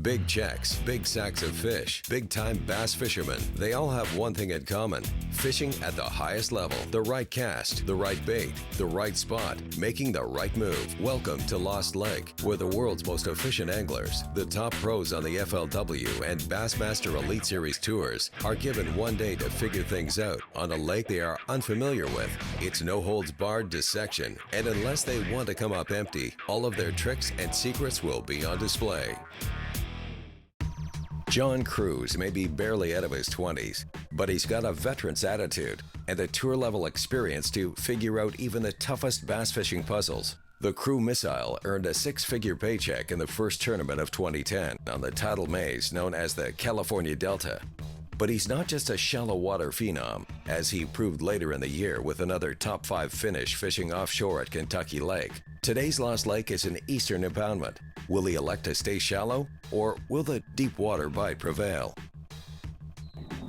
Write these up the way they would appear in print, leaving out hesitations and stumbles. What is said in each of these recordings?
Big checks, big sacks of fish, big-time bass fishermen. They all have one thing in common: fishing at the highest level. The right cast, the right bait, the right spot, making the right move. Welcome to Lost Lake, where the world's most efficient anglers, the top pros on the FLW and Bassmaster Elite Series tours, are given one day to figure things out on a lake they are unfamiliar with. It's no-holds-barred dissection, and unless they want to come up empty, all of their tricks and secrets will be on display. John Crews may be barely out of his 20s, but he's got a veteran's attitude and the tour-level experience to figure out even the toughest bass fishing puzzles. The Crew Missile earned a six-figure paycheck in the first tournament of 2010 on the tidal maze known as the California Delta. But he's not just a shallow water phenom, as he proved later in the year with another top 5 finish fishing offshore at Kentucky Lake. Today's Lost Lake is an eastern impoundment. Will he elect to stay shallow, or will the deep water bite prevail?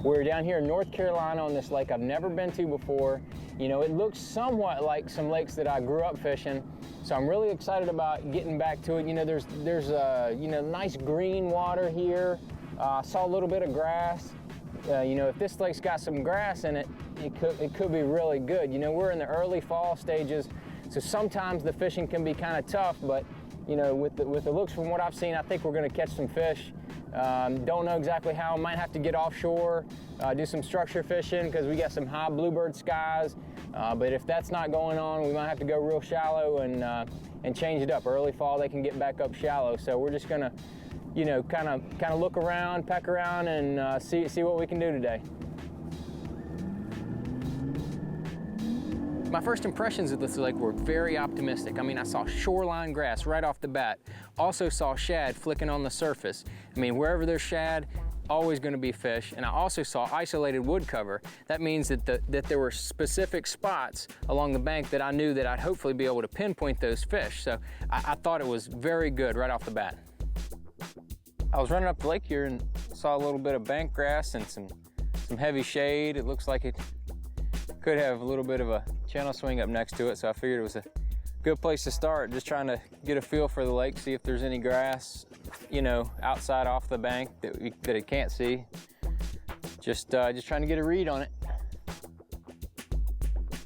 We're down here in North Carolina on this lake I've never been to before. You know, it looks somewhat like some lakes that I grew up fishing, so I'm really excited about getting back to it. You know, there's nice green water here. Saw a little bit of grass. You know, if this lake's got some grass in it, it could be really good. You know, we're in the early fall stages, so sometimes the fishing can be kind of tough, but you know, with the looks from what I've seen, I think we're going to catch some fish. Don't know exactly how. Might have to get offshore, do some structure fishing because we got some high bluebird skies. But if that's not going on, we might have to go real shallow and change it up. Early fall, they can get back up shallow. So we're just gonna, you know, kind of look around, peck around, and see what we can do today. My first impressions of this lake were very optimistic. I mean, I saw shoreline grass right off the bat. Also saw shad flicking on the surface. I mean, wherever there's shad, always going to be fish. And I also saw isolated wood cover. That means that there were specific spots along the bank that I knew that I'd hopefully be able to pinpoint those fish. So I thought it was very good right off the bat. I was running up the lake here and saw a little bit of bank grass and some heavy shade. It looks like it could have a little bit of a channel swing up next to it, so I figured it was a good place to start, just trying to get a feel for the lake, see if there's any grass, you know, outside off the bank that it can't see. Just trying to get a read on it.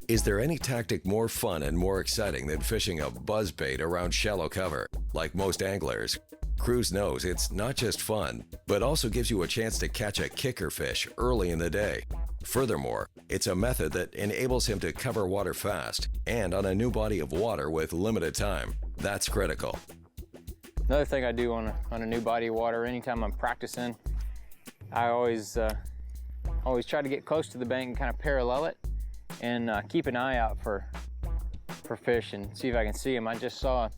Is there any tactic more fun and more exciting than fishing a buzzbait around shallow cover? Like most anglers, Crews knows it's not just fun, but also gives you a chance to catch a kicker fish early in the day. Furthermore, it's a method that enables him to cover water fast and on a new body of water with limited time. That's critical. Another thing I do on a new body of water, anytime I'm practicing, I always try to get close to the bank and kind of parallel it and keep an eye out for fish and see if I can see them. I just saw a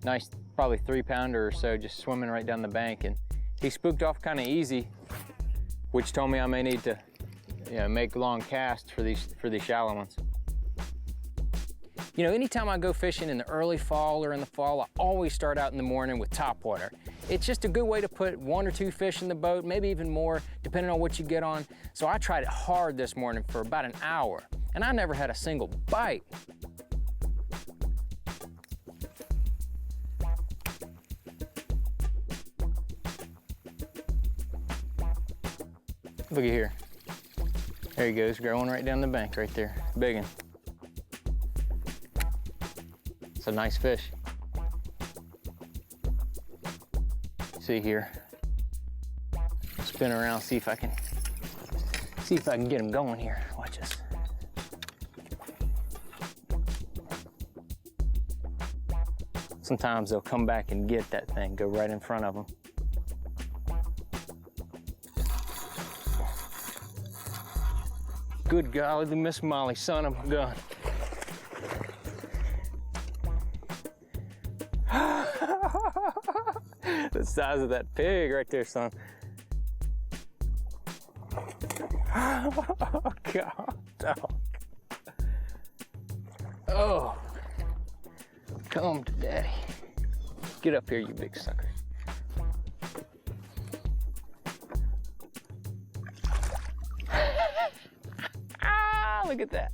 nice, probably 3-pounder or so just swimming right down the bank, and he spooked off kind of easy, which told me I may need to, you know, make long casts for these shallow ones. You know, anytime I go fishing in the early fall or in the fall, I always start out in the morning with topwater. It's just a good way to put 1 or 2 fish in the boat, maybe even more, depending on what you get on. So I tried it hard this morning for about an hour, and I never had a single bite. Look at here. There he goes, growing right down the bank right there. Big one. It's a nice fish. See here. Spin around, see if I can get him going here. Watch this. Sometimes they'll come back and get that thing, go right in front of them. Good golly, the Miss Molly, son of a gun. The size of that pig right there, son. Oh, God, dog. Oh, come to daddy. Get up here, you big sucker. Look at that.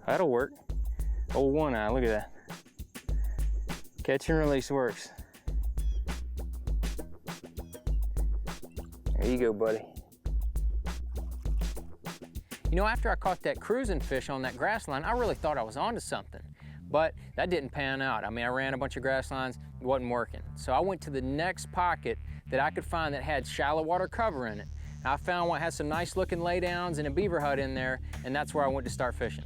That'll work. Oh, one eye, look at that. Catch and release works. There you go, buddy. You know, after I caught that cruising fish on that grass line, I really thought I was onto something, but that didn't pan out. I mean, I ran a bunch of grass lines, it wasn't working. So I went to the next pocket that I could find that had shallow water cover in it. And I found one that had some nice looking laydowns and a beaver hut in there, and that's where I went to start fishing.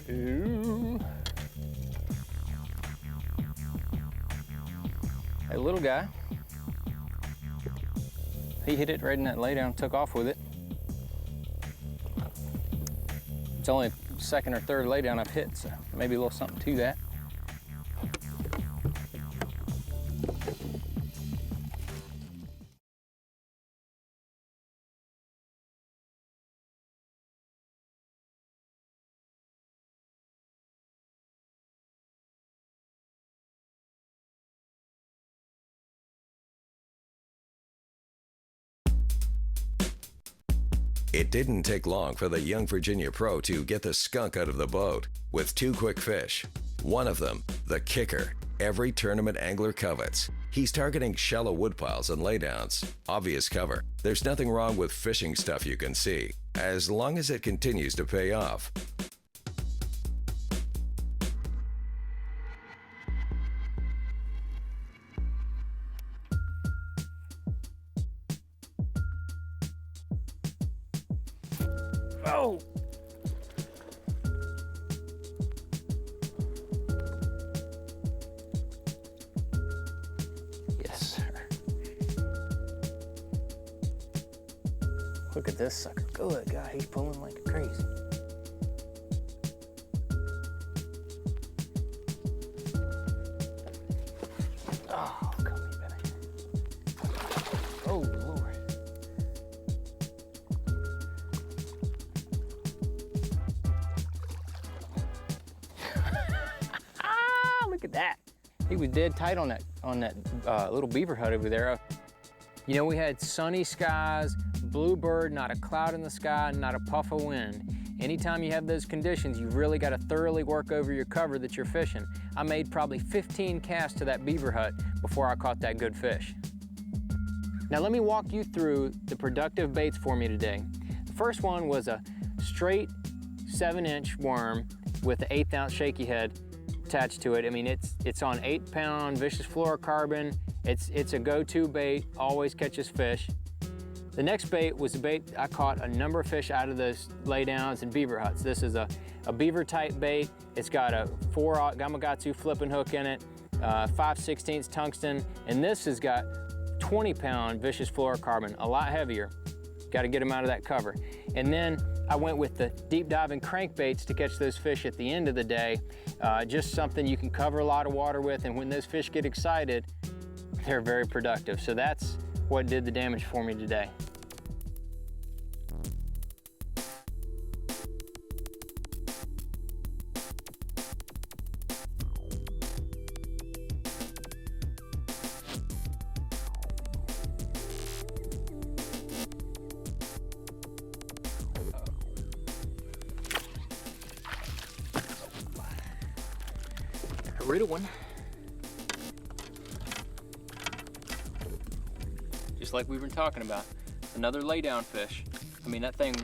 Ooh. A little guy. He hit it right in that laydown, took off with it. It's only the second or third laydown I've hit, so maybe a little something to that. It didn't take long for the young Virginia pro to get the skunk out of the boat with 2 quick fish. One of them, the kicker, every tournament angler covets. He's targeting shallow woodpiles and laydowns. Obvious cover. There's nothing wrong with fishing stuff you can see, as long as it continues to pay off. Oh! Yes, sir. Look at this sucker. Good God, he's pulling like crazy. Oh, come here, baby. Oh, Lord. Look at that. He was dead tight on that little beaver hut over there. You know, we had sunny skies, blue bird, not a cloud in the sky, not a puff of wind. Anytime you have those conditions, you've really got to thoroughly work over your cover that you're fishing. I made probably 15 casts to that beaver hut before I caught that good fish. Now let me walk you through the productive baits for me today. The first one was a straight 7-inch worm with an 1/8 ounce shaky head attached to it. I mean, it's on 8-pound vicious fluorocarbon. It's a go-to bait, always catches fish. The next bait was a bait I caught a number of fish out of those laydowns and beaver huts. This is a beaver type bait. It's got a 4/0 Gamakatsu flipping hook in it, 5/16 tungsten, and this has got 20-pound vicious fluorocarbon, a lot heavier. Got to get them out of that cover. And then I went with the deep diving crankbaits to catch those fish at the end of the day. Just something you can cover a lot of water with, and when those fish get excited, they're very productive. So that's what did the damage for me today. A little one. Just like we've been talking about, another laydown fish. I mean, that thing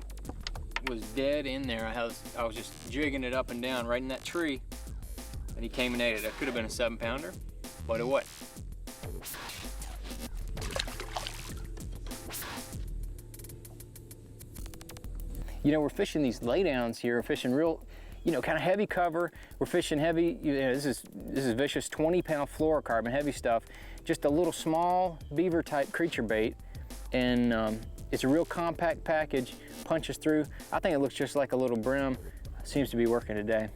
was dead in there. I was just jigging it up and down right in that tree, and he came and ate it. That could have been a 7-pounder, but it wasn't. You know, we're fishing these laydowns here. We're fishing real, you know, kind of heavy cover. We're fishing heavy. You know, this is vicious 20-pound fluorocarbon, heavy stuff. Just a little small beaver type creature bait, and it's a real compact package, punches through. I think it looks just like a little brim. Seems to be working today.